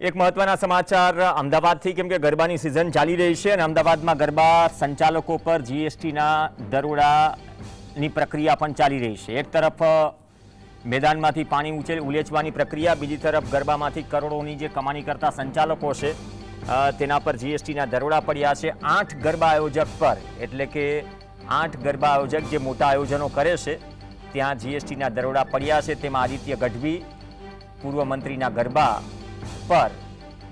એક મહત્વના સમાચાર અમદાવાદથી, કેમ કે ગરબાની સિઝન ચાલી રહી છે અને અમદાવાદમાં ગરબા સંચાલકો પર જીએસટીના દરોડાની પ્રક્રિયા પણ ચાલી રહી છે। એક તરફ મેદાનમાંથી પાણી ઉલેચવાની પ્રક્રિયા, બીજી તરફ ગરબામાંથી કરોડોની જે કમાણી કરતા સંચાલકો છે તેના પર જીએસટીના દરોડા પડ્યા છે। 8 ગરબા આયોજક પર, એટલે કે 8 ગરબા આયોજક જે મોટા આયોજનો કરે છે ત્યાં જીએસટીના દરોડા પડ્યા છે। તેમાં આદિત્ય ગઢવી, પૂર્વ મંત્રીના ગરબા પર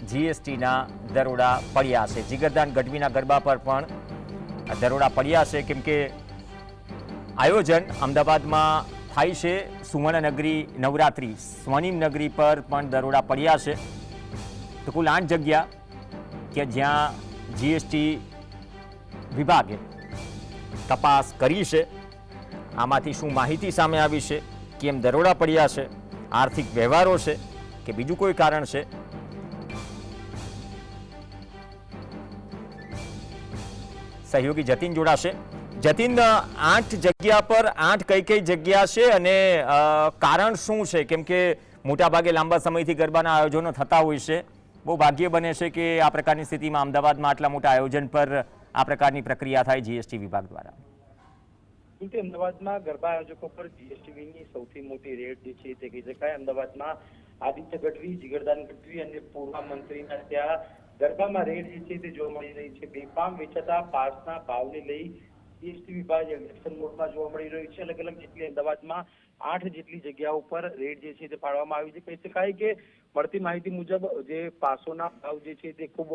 જીએસટીના દરોડા પડ્યા છે। જીગરદાન ગઢવીના ગરબા પર પણ દરોડા પડ્યા છે, કેમ કે આયોજન અમદાવાદમાં થાય છે સુવર્ણનગરી નવરાત્રી, સ્વર્ણિમ નગરી પર પણ દરોડા પડ્યા છે। તો કુલ 8 જગ્યા કે જ્યાં જીએસટી વિભાગે તપાસ કરી છે। આમાંથી શું માહિતી સામે આવી છે, કેમ દરોડા પડ્યા છે, આર્થિક વ્યવહારો છે કે બીજું કોઈ કારણ છે, સહયોગી જતીન જોડાશે। જતીન, 8 જગ્યા પર 8 કઈ જગ્યા છે અને કારણ શું છે? કેમ કે મોટાભાગે લાંબા સમયથી ગરબાના આયોજનો થતા હોય છે, બહુ ભાગ્ય બને છે કે આ પ્રકારની સ્થિતિમાં અમદાવાદમાં આટલા મોટા આયોજન પર આ પ્રકારની પ્રક્રિયા થાય જીએસટી વિભાગ દ્વારા। અમદાવાદમાં ગરબા આયોજકો પર જીએસટીની સૌથી મોટી રેડ જે છે તે કહી શકાય। અમદાવાદમાં આદિત્ય ગઢવી, જીગરદાન ગઢવી અને પૂર્વ મંત્રીના ત્યાં ગરબામાં રેડ જે છે તે જોવા મળી રહી છે। બેફામ વેચાતા પાસના ભાવને લઈ જીએસટી વિભાગ એક્શન મોડમાં જોવા મળી રહ્યું છે। અલગ અલગ જેટલી અમદાવાદમાં 8 જેટલી જગ્યાઓ પર રેડ જે છે તે પાડવામાં આવી છે। કહી શકાય કે મળતી માહિતી મુજબ જે પાસોના ભાવ જે છે તે ખૂબ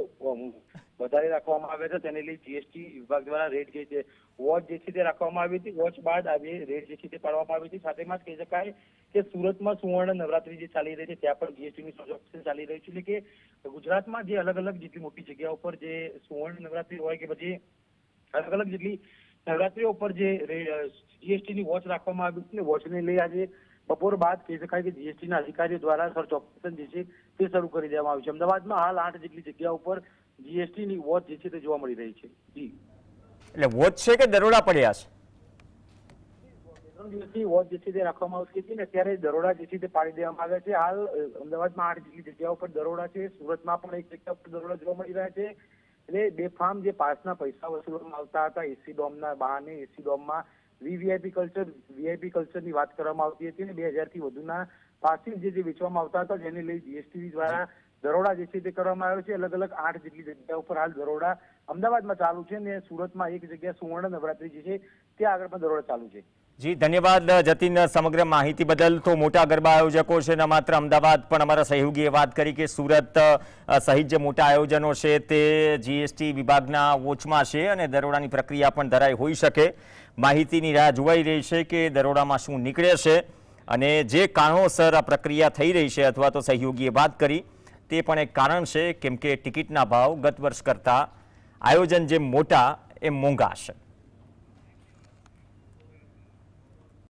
વધારે રાખવામાં આવ્યા છે, તેને લઈ જીએસટી વિભાગ દ્વારા રેડ જે છે વોચ જે છે તે રાખવામાં આવી હતી। વોચ બાદ આવી રેડ જે છે તે પાડવામાં આવી હતી। સાથેમાં જ કહી શકાય કે સુરતમાં સુવર્ણ નવરાત્રી જે ચાલી રહી છે ત્યાં પણ જીએસટીની ઓપરેશન ચાલી રહ્યું છે। એટલે કે ગુજરાતમાં જે અલગ અલગ જેટલી મોટી જગ્યાઓ પર જે સુવર્ણ નવરાત્રી હોય કે પછી અલગ અલગ જેટલી નવરાત્રીઓ પર જે જીએસટીની વોચ રાખવામાં આવી છે, વોચને લઈ આજે બપોર બાદ કહી શકાય કે જીએસટીના અધિકારીઓ દ્વારા સર્ચ ઓપરેશન જે છે તે શરૂ કરી દેવામાં આવ્યું છે। અમદાવાદમાં હાલ 8 જેટલી જગ્યાઓ પર જીએસટીની વોચ જે છે તે જોવા મળી રહી છે। જી, એટલે વોચ છે કે દરોડા પડ્યા છે? 3 દિવસની વોચ જે છે તે રાખવામાં આવતી હતી ને અત્યારે દરોડા જે છે તે પાડી દેવામાં આવ્યા છે। હાલ અમદાવાદમાં 8 જેટલી જગ્યાઓ પર દરોડા છે, સુરતમાં પણ એક જગ્યા પર દરોડા જોવા મળી રહ્યા છે। એટલે બેફામ જે પાસના પૈસા વસૂલવામાં આવતા હતા એસી ડોમના બહાને, એસી ડોમમાં વીઆઈપી કલ્ચરની વાત કરવામાં આવતી હતી અને 2000 થી વધુના પાસિસ જે વેચવામાં આવતા હતા, જેને લઈ જીએસટી દ્વારા દરોડા જે છે તે કરવામાં આવ્યો છે। અલગ અલગ 8 જેટલી જગ્યા ઉપર હાલ દરોડા અમદાવાદમાં ચાલુ છે અને સુરતમાં એક જગ્યા સુવર્ણ નવરાત્રી જે છે ત્યાં આગળ પણ દરોડા ચાલુ છે। જી, ધન્યવાદ જતીન સમગ્ર માહિતી બદલ। તો મોટા ગરબા આયોજકો છે, ન માત્ર અમદાવાદ પણ અમારા સહયોગીએ વાત કરી કે સુરત સહિત જે મોટા આયોજનો છે તે જીએસટી વિભાગના વોચમાં છે અને દરોડાની પ્રક્રિયા પણ ધરાઈ હોઈ શકે। માહિતીની રાહ જોવાઈ રહી છે કે દરોડામાં શું નીકળે છે અને જે કારણોસર આ પ્રક્રિયા થઈ રહી છે અથવા તો સહયોગીએ વાત કરી તે પણ એક કારણ છે, કેમ કે ટિકિટના ભાવ ગત વર્ષ કરતાં આયોજન જે મોટા એ મોંઘા છે।